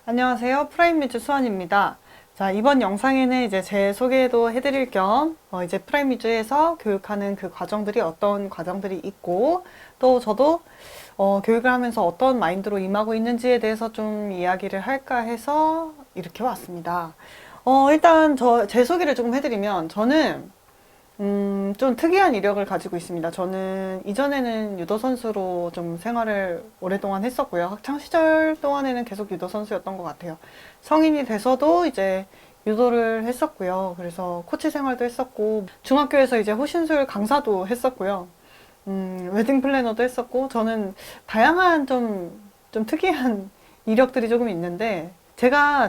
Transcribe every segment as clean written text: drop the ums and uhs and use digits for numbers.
안녕하세요. 프라임뮤즈 수환입니다. 자, 이번 영상에는 이제 제 소개도 해드릴 겸, 이제 프라임뮤즈에서 교육하는 그 과정들이 어떤 과정들이 있고, 또 저도, 교육을 하면서 어떤 마인드로 임하고 있는지에 대해서 좀 이야기를 할까 해서 이렇게 왔습니다. 일단 제 소개를 조금 해드리면, 저는 좀 특이한 이력을 가지고 있습니다. 저는 이전에는 유도 선수로 좀 생활을 오랫동안 했었고요. 학창 시절 동안에는 계속 유도 선수였던 것 같아요. 성인이 돼서도 이제 유도를 했었고요. 그래서 코치 생활도 했었고, 중학교에서 이제 호신술 강사도 했었고요. 웨딩 플래너도 했었고, 저는 다양한 좀 특이한 이력들이 조금 있는데,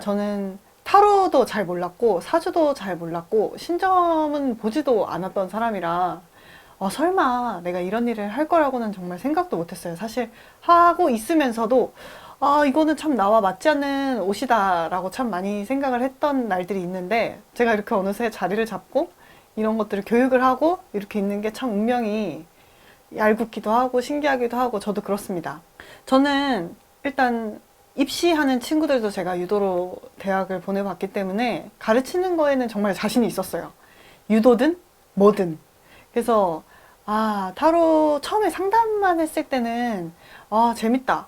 저는 타로도 잘 몰랐고 사주도 잘 몰랐고 신점은 보지도 않았던 사람이라 설마 내가 이런 일을 할 거라고는 정말 생각도 못했어요. 사실 하고 있으면서도 이거는 참 나와 맞지 않는 옷이다 라고 참 많이 생각을 했던 날들이 있는데, 제가 이렇게 어느새 자리를 잡고 이런 것들을 교육을 하고 이렇게 있는 게 참 운명이 얄궂기도 하고 신기하기도 하고 저도 그렇습니다. 저는 일단 입시하는 친구들도 제가 유도로 대학을 보내봤기 때문에 가르치는 거에는 정말 자신이 있었어요. 유도든 뭐든. 그래서 타로 처음에 상담만 했을 때는 재밌다.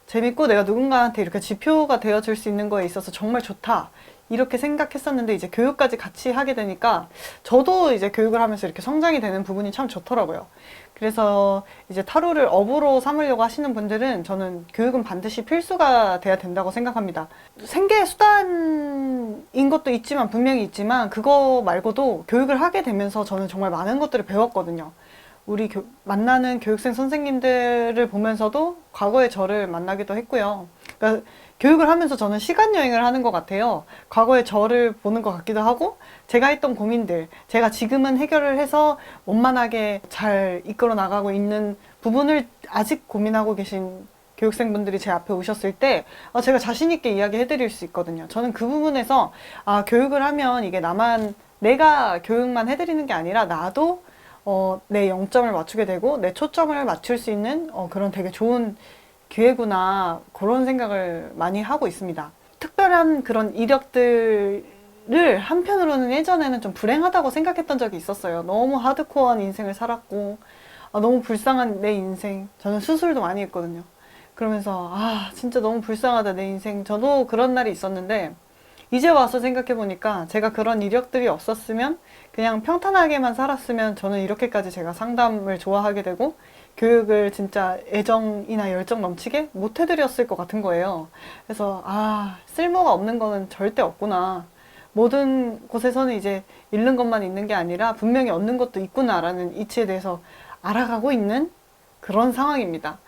재밌고 내가 누군가한테 이렇게 지표가 되어줄 수 있는 거에 있어서 정말 좋다. 이렇게 생각했었는데 이제 교육까지 같이 하게 되니까 저도 이제 교육을 하면서 이렇게 성장이 되는 부분이 참 좋더라고요. 그래서 이제 타로를 업으로 삼으려고 하시는 분들은 저는 교육은 반드시 필수가 돼야 된다고 생각합니다. 생계 수단인 것도 있지만 분명히 있지만 그거 말고도 교육을 하게 되면서 저는 정말 많은 것들을 배웠거든요. 만나는 교육생 선생님들을 보면서도 과거의 저를 만나기도 했고요. 그러니까 교육을 하면서 저는 시간 여행을 하는 것 같아요. 과거의 저를 보는 것 같기도 하고, 제가 했던 고민들, 제가 지금은 해결을 해서 원만하게 잘 이끌어 나가고 있는 부분을 아직 고민하고 계신 교육생분들이 제 앞에 오셨을 때 제가 자신있게 이야기해 드릴 수 있거든요. 저는 그 부분에서 교육을 하면 이게 내가 교육만 해드리는 게 아니라 나도 내 영점을 맞추게 되고 내 초점을 맞출 수 있는 그런 되게 좋은 기회구나, 그런 생각을 많이 하고 있습니다. 특별한 그런 이력들을 한편으로는 예전에는 좀 불행하다고 생각했던 적이 있었어요. 너무 하드코어한 인생을 살았고 너무 불쌍한 내 인생. 저는 수술도 많이 했거든요. 그러면서 진짜 너무 불쌍하다 내 인생. 저도 그런 날이 있었는데 이제 와서 생각해보니까 제가 그런 이력들이 없었으면, 그냥 평탄하게만 살았으면 저는 이렇게까지 제가 상담을 좋아하게 되고 교육을 진짜 애정이나 열정 넘치게 못 해드렸을 것 같은 거예요. 그래서 쓸모가 없는 거는 절대 없구나. 모든 곳에서는 이제 잃는 것만 있는 게 아니라 분명히 얻는 것도 있구나라는 이치에 대해서 알아가고 있는 그런 상황입니다.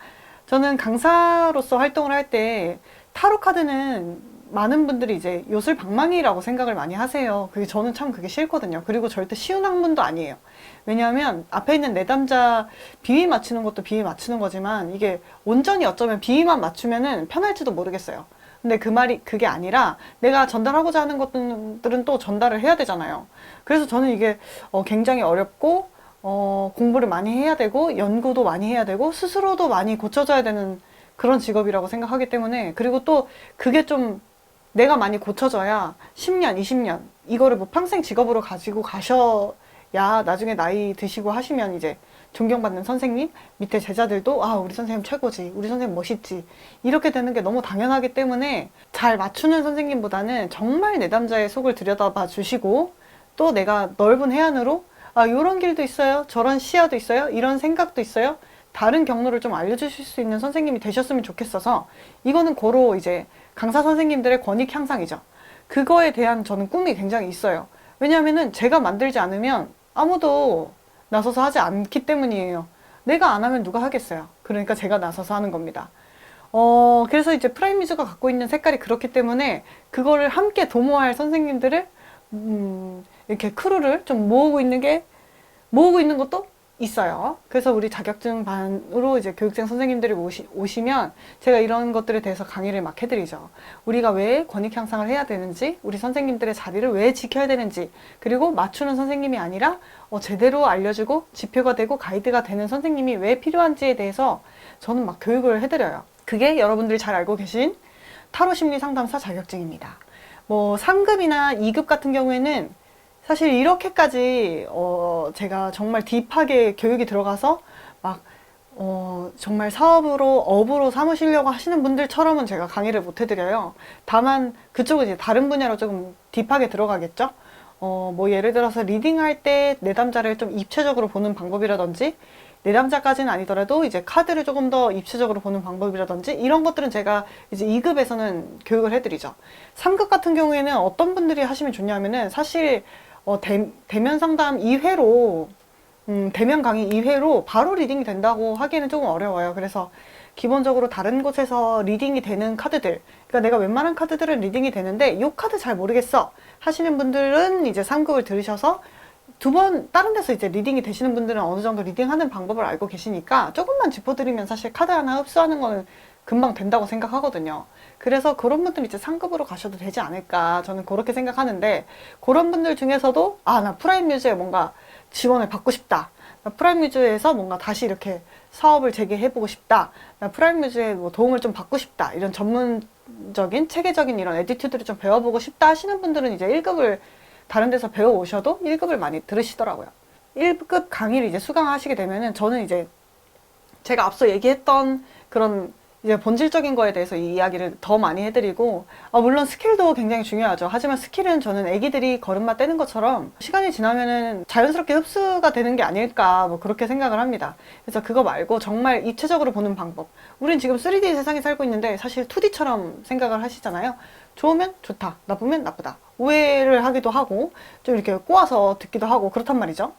저는 강사로서 활동을 할 때 타로 카드는 많은 분들이 이제 요술방망이라고 생각을 많이 하세요. 저는 참 그게 싫거든요. 그리고 절대 쉬운 학문도 아니에요. 왜냐하면 앞에 있는 내담자 비위 맞추는 것도 비위 맞추는 거지만 이게 온전히 어쩌면 비위만 맞추면은 편할지도 모르겠어요. 근데 그게 아니라 내가 전달하고자 하는 것들은 또 전달을 해야 되잖아요. 그래서 저는 이게 굉장히 어렵고 공부를 많이 해야 되고 연구도 많이 해야 되고 스스로도 많이 고쳐져야 되는 그런 직업이라고 생각하기 때문에, 그리고 또 그게 좀 내가 많이 고쳐져야 10년, 20년 이거를 뭐 평생 직업으로 가지고 가셔야 나중에 나이 드시고 하시면 이제 존경받는 선생님, 밑에 제자들도 우리 선생님 최고지, 우리 선생님 멋있지, 이렇게 되는 게 너무 당연하기 때문에 잘 맞추는 선생님보다는 정말 내담자의 속을 들여다봐 주시고, 또 내가 넓은 해안으로 요런 길도 있어요, 저런 시야도 있어요, 이런 생각도 있어요, 다른 경로를 좀 알려주실 수 있는 선생님이 되셨으면 좋겠어서, 이거는 고로 이제 강사 선생님들의 권익 향상이죠. 그거에 대한 저는 꿈이 굉장히 있어요. 왜냐하면은 제가 만들지 않으면 아무도 나서서 하지 않기 때문이에요. 내가 안 하면 누가 하겠어요. 그러니까 제가 나서서 하는 겁니다. 그래서 이제 프라임뮤즈가 갖고 있는 색깔이 그렇기 때문에 그거를 함께 도모할 선생님들을 이렇게 크루를 좀 모으고 있는 것도 있어요. 그래서 우리 자격증 반으로 이제 교육생 선생님들이 오시면 제가 이런 것들에 대해서 강의를 막 해드리죠. 우리가 왜 권익 향상을 해야 되는지, 우리 선생님들의 자리를 왜 지켜야 되는지, 그리고 맞추는 선생님이 아니라 제대로 알려주고 지표가 되고 가이드가 되는 선생님이 왜 필요한지에 대해서 저는 막 교육을 해드려요. 그게 여러분들이 잘 알고 계신 타로 심리 상담사 자격증입니다. 뭐 3급이나 2급 같은 경우에는 사실 이렇게까지 제가 정말 딥하게 교육이 들어가서 막 정말 사업으로 업으로 삼으시려고 하시는 분들처럼은 제가 강의를 못 해드려요. 다만 그쪽은 이제 다른 분야로 조금 딥하게 들어가겠죠. 뭐 예를 들어서 리딩할 때 내담자를 좀 입체적으로 보는 방법이라든지, 내담자까지는 아니더라도 이제 카드를 조금 더 입체적으로 보는 방법이라든지, 이런 것들은 제가 이제 2급에서는 교육을 해드리죠. 3급 같은 경우에는 어떤 분들이 하시면 좋냐면은 사실 대면 상담 2회로 대면 강의 2회로 바로 리딩이 된다고 하기에는 조금 어려워요. 그래서 기본적으로 다른 곳에서 리딩이 되는 카드들, 그러니까 내가 웬만한 카드들은 리딩이 되는데 이 카드 잘 모르겠어 하시는 분들은 이제 3급을 들으셔서 두 번 다른 데서 이제 리딩이 되시는 분들은 어느 정도 리딩하는 방법을 알고 계시니까 조금만 짚어드리면 사실 카드 하나 흡수하는 거는 금방 된다고 생각하거든요. 그래서 그런 분들은 이제 3급으로 가셔도 되지 않을까, 저는 그렇게 생각하는데, 그런 분들 중에서도 나 프라임 뮤즈에 뭔가 지원을 받고 싶다, 나 프라임 뮤즈에서 뭔가 다시 이렇게 사업을 재개해보고 싶다, 나 프라임 뮤즈에 뭐 도움을 좀 받고 싶다, 이런 전문적인 체계적인 이런 에티튜드를 좀 배워보고 싶다 하시는 분들은 이제 1급을 다른 데서 배워오셔도 1급을 많이 들으시더라고요. 1급 강의를 이제 수강하시게 되면은 저는 이제 제가 앞서 얘기했던 그런 이제 본질적인 거에 대해서 이 이야기를 더 많이 해드리고, 물론 스킬도 굉장히 중요하죠. 하지만 스킬은 저는 애기들이 걸음마 떼는 것처럼 시간이 지나면은 자연스럽게 흡수가 되는 게 아닐까, 뭐 그렇게 생각을 합니다. 그래서 그거 말고 정말 입체적으로 보는 방법. 우린 지금 3D 세상에 살고 있는데 사실 2D처럼 생각을 하시잖아요. 좋으면 좋다, 나쁘면 나쁘다. 오해를 하기도 하고 좀 이렇게 꼬아서 듣기도 하고 그렇단 말이죠.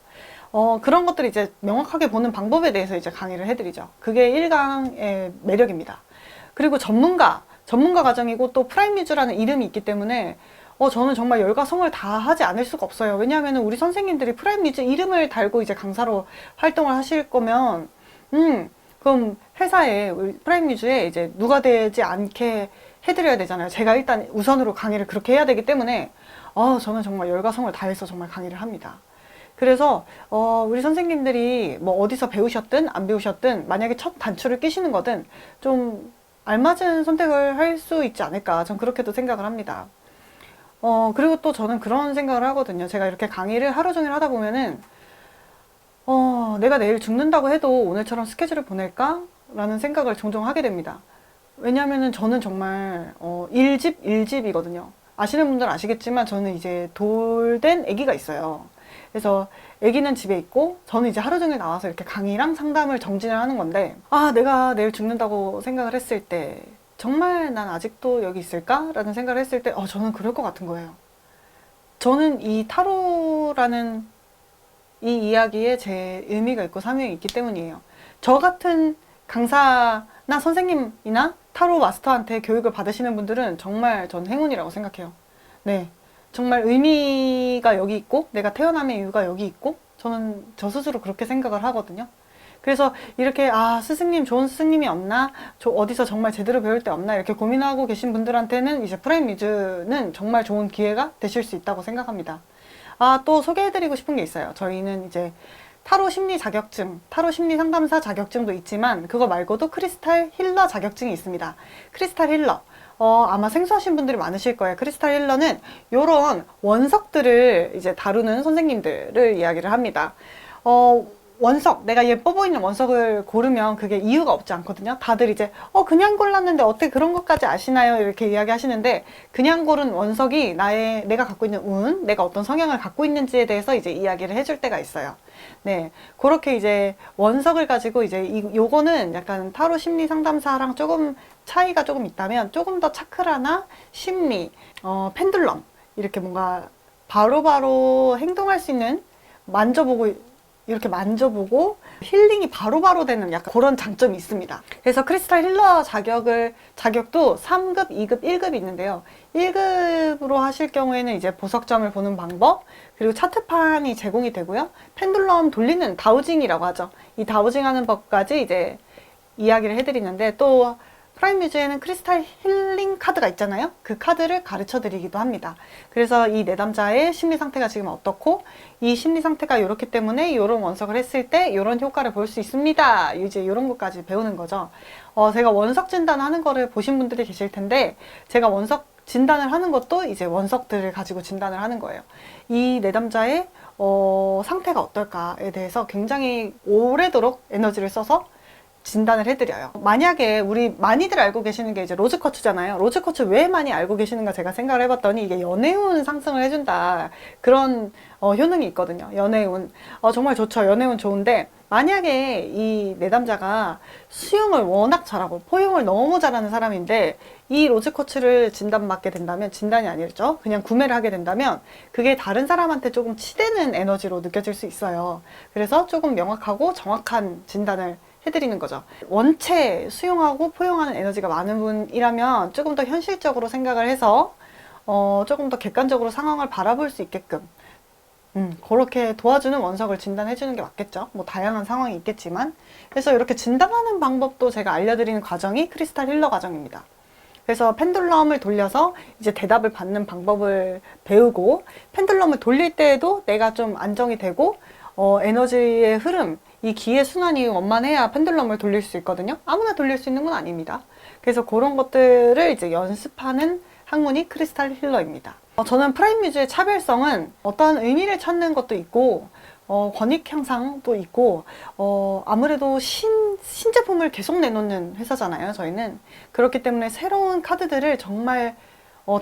그런 것들을 이제 명확하게 보는 방법에 대해서 이제 강의를 해드리죠. 그게 1강의 매력입니다. 그리고 전문가 과정이고 또 프라임 뮤즈라는 이름이 있기 때문에 저는 정말 열과성을 다 하지 않을 수가 없어요. 왜냐하면 우리 선생님들이 프라임 뮤즈 이름을 달고 이제 강사로 활동을 하실 거면 그럼 회사에 우리 프라임 뮤즈에 이제 누가 되지 않게 해드려야 되잖아요. 제가 일단 우선으로 강의를 그렇게 해야 되기 때문에 저는 정말 열과성을 다해서 정말 강의를 합니다. 그래서 우리 선생님들이 뭐 어디서 배우셨든 안 배우셨든 만약에 첫 단추를 끼시는 거든 좀 알맞은 선택을 할 수 있지 않을까, 전 그렇게도 생각을 합니다. 그리고 또 저는 그런 생각을 하거든요. 제가 이렇게 강의를 하루 종일 하다 보면은 내가 내일 죽는다고 해도 오늘처럼 스케줄을 보낼까? 라는 생각을 종종 하게 됩니다. 왜냐면은 저는 정말 1집이거든요. 아시는 분들은 아시겠지만 저는 이제 돌된 아기가 있어요. 그래서 아기는 집에 있고 저는 이제 하루 종일 나와서 이렇게 강의랑 상담을 정진을 하는 건데, 내가 내일 죽는다고 생각을 했을 때 정말 난 아직도 여기 있을까? 라는 생각을 했을 때 저는 그럴 것 같은 거예요. 저는 이 타로라는 이 이야기에 제 의미가 있고 사명이 있기 때문이에요. 저 같은 강사나 선생님이나 타로 마스터한테 교육을 받으시는 분들은 정말 전 행운이라고 생각해요. 네. 정말 의미가 여기 있고 내가 태어남의 이유가 여기 있고 저는 저 스스로 그렇게 생각을 하거든요. 그래서 이렇게 스승님, 좋은 스승님이 없나? 어디서 정말 제대로 배울 데 없나? 이렇게 고민하고 계신 분들한테는 이제 프라임 뮤즈는 정말 좋은 기회가 되실 수 있다고 생각합니다. 또 소개해드리고 싶은 게 있어요. 저희는 이제 타로 심리 자격증, 타로 심리 상담사 자격증도 있지만 그거 말고도 크리스탈 힐러 자격증이 있습니다. 크리스탈 힐러. 아마 생소하신 분들이 많으실 거예요. 크리스탈 힐러는 이런 원석들을 이제 다루는 선생님들을 이야기를 합니다. 원석, 내가 예뻐 보이는 원석을 고르면 그게 이유가 없지 않거든요. 다들 이제 그냥 골랐는데 어떻게 그런 것까지 아시나요? 이렇게 이야기 하시는데, 그냥 고른 원석이 내가 갖고 있는 운, 내가 어떤 성향을 갖고 있는지에 대해서 이제 이야기를 해줄 때가 있어요. 네, 그렇게 이제 원석을 가지고 이제 요거는 약간 타로 심리 상담사랑 조금 차이가 조금 있다면, 조금 더 차크라나 심리, 펜들럼, 이렇게 뭔가 바로바로 행동할 수 있는, 이렇게 만져보고 힐링이 바로바로 되는 약간 그런 장점이 있습니다. 그래서 크리스탈 힐러 자격도 3급, 2급, 1급이 있는데요. 1급으로 하실 경우에는 이제 보석점을 보는 방법, 그리고 차트판이 제공이 되고요. 펜듈럼 돌리는 다우징이라고 하죠. 이 다우징 하는 법까지 이제 이야기를 해드리는데, 또 프라임 뮤즈에는 크리스탈 힐링 카드가 있잖아요. 그 카드를 가르쳐 드리기도 합니다. 그래서 이 내담자의 심리 상태가 지금 어떻고, 이 심리 상태가 이렇기 때문에 이런 원석을 했을 때 이런 효과를 볼 수 있습니다. 이제 이런 것까지 배우는 거죠. 제가 원석 진단하는 거를 보신 분들이 계실 텐데, 제가 원석 진단을 하는 것도 이제 원석들을 가지고 진단을 하는 거예요. 이 내담자의 상태가 어떨까에 대해서 굉장히 오래도록 에너지를 써서 진단을 해드려요. 만약에 우리 많이들 알고 계시는 게 이제 로즈쿼츠잖아요. 로즈쿼츠 왜 많이 알고 계시는가 제가 생각을 해봤더니 이게 연애운 상승을 해준다. 그런 효능이 있거든요. 연애운. 정말 좋죠. 연애운 좋은데 만약에 이 내담자가 수영을 워낙 잘하고 포용을 너무 잘하는 사람인데 이 로즈쿼츠를 진단받게 된다면, 진단이 아니죠. 그냥 구매를 하게 된다면 그게 다른 사람한테 조금 치대는 에너지로 느껴질 수 있어요. 그래서 조금 명확하고 정확한 진단을 해드리는 거죠. 원체 수용하고 포용하는 에너지가 많은 분이라면 조금 더 현실적으로 생각을 해서 조금 더 객관적으로 상황을 바라볼 수 있게끔 그렇게 도와주는 원석을 진단해주는 게 맞겠죠. 뭐 다양한 상황이 있겠지만. 그래서 이렇게 진단하는 방법도 제가 알려드리는 과정이 크리스탈 힐러 과정입니다. 그래서 펜듈럼을 돌려서 이제 대답을 받는 방법을 배우고, 펜듈럼을 돌릴 때에도 내가 좀 안정이 되고 에너지의 흐름, 이 기의 순환이 원만해야 펜듈럼을 돌릴 수 있거든요. 아무나 돌릴 수 있는 건 아닙니다. 그래서 그런 것들을 이제 연습하는 학문이 크리스탈 힐러입니다. 저는 프라임 뮤즈의 차별성은 어떠한 의미를 찾는 것도 있고 권익 향상도 있고 아무래도 신제품을 계속 내놓는 회사잖아요. 저희는. 그렇기 때문에 새로운 카드들을 정말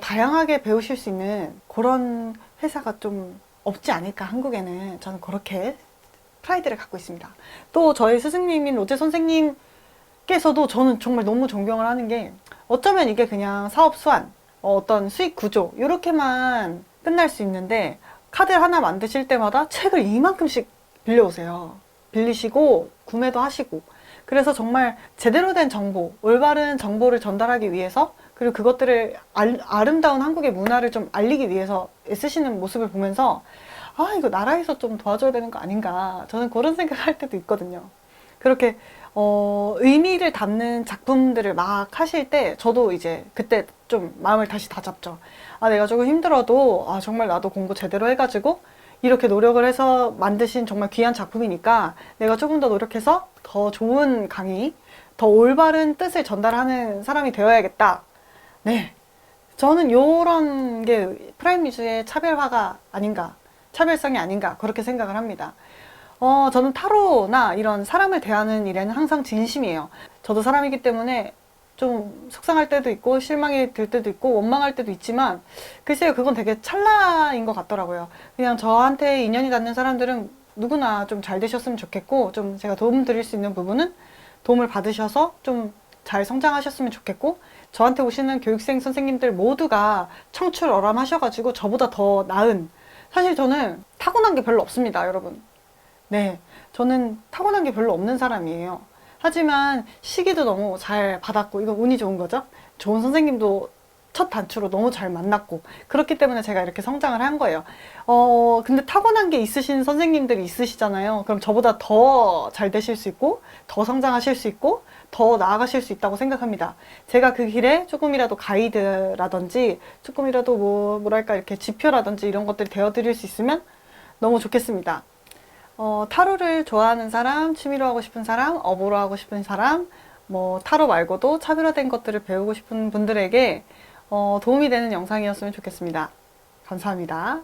다양하게 배우실 수 있는 그런 회사가 좀 없지 않을까, 한국에는. 저는 그렇게 프라이드를 갖고 있습니다. 또 저희 스승님인 로제 선생님께서도 저는 정말 너무 존경을 하는 게, 어쩌면 이게 그냥 사업 수완, 어떤 수익 구조 이렇게만 끝날 수 있는데 카드를 하나 만드실 때마다 책을 이만큼씩 빌려오세요. 빌리시고 구매도 하시고. 그래서 정말 제대로 된 정보, 올바른 정보를 전달하기 위해서, 그리고 그것들을 아름다운 한국의 문화를 좀 알리기 위해서 애쓰시는 모습을 보면서 이거 나라에서 좀 도와줘야 되는 거 아닌가, 저는 그런 생각할 때도 있거든요. 그렇게 의미를 담는 작품들을 막 하실 때 저도 이제 그때 좀 마음을 다시 다잡죠. 내가 조금 힘들어도 정말 나도 공부 제대로 해가지고 이렇게 노력을 해서 만드신 정말 귀한 작품이니까 내가 조금 더 노력해서 더 좋은 강의, 더 올바른 뜻을 전달하는 사람이 되어야겠다. 네, 저는 요런 게 프라임 뮤즈의 차별화가 아닌가, 차별성이 아닌가, 그렇게 생각을 합니다. 저는 타로나 이런 사람을 대하는 일에는 항상 진심이에요. 저도 사람이기 때문에 좀 속상할 때도 있고 실망이 들 때도 있고 원망할 때도 있지만, 글쎄요, 그건 되게 찰나인 것 같더라고요. 그냥 저한테 인연이 닿는 사람들은 누구나 좀 잘 되셨으면 좋겠고, 좀 제가 도움 드릴 수 있는 부분은 도움을 받으셔서 좀 잘 성장하셨으면 좋겠고, 저한테 오시는 교육생 선생님들 모두가 청출어람하셔가지고 저보다 더 나은, 사실 저는 타고난 게 별로 없습니다, 여러분. 네, 저는 타고난 게 별로 없는 사람이에요. 하지만 시기도 너무 잘 받았고, 이거 운이 좋은 거죠. 좋은 선생님도 첫 단추로 너무 잘 만났고, 그렇기 때문에 제가 이렇게 성장을 한 거예요. 근데 타고난 게 있으신 선생님들이 있으시잖아요. 그럼 저보다 더 잘 되실 수 있고, 더 성장하실 수 있고, 더 나아가실 수 있다고 생각합니다. 제가 그 길에 조금이라도 가이드라든지, 조금이라도 뭐랄까, 이렇게 지표라든지 이런 것들이 되어드릴 수 있으면 너무 좋겠습니다. 타로를 좋아하는 사람, 취미로 하고 싶은 사람, 업으로 하고 싶은 사람, 타로 말고도 차별화된 것들을 배우고 싶은 분들에게 도움이 되는 영상이었으면 좋겠습니다. 감사합니다.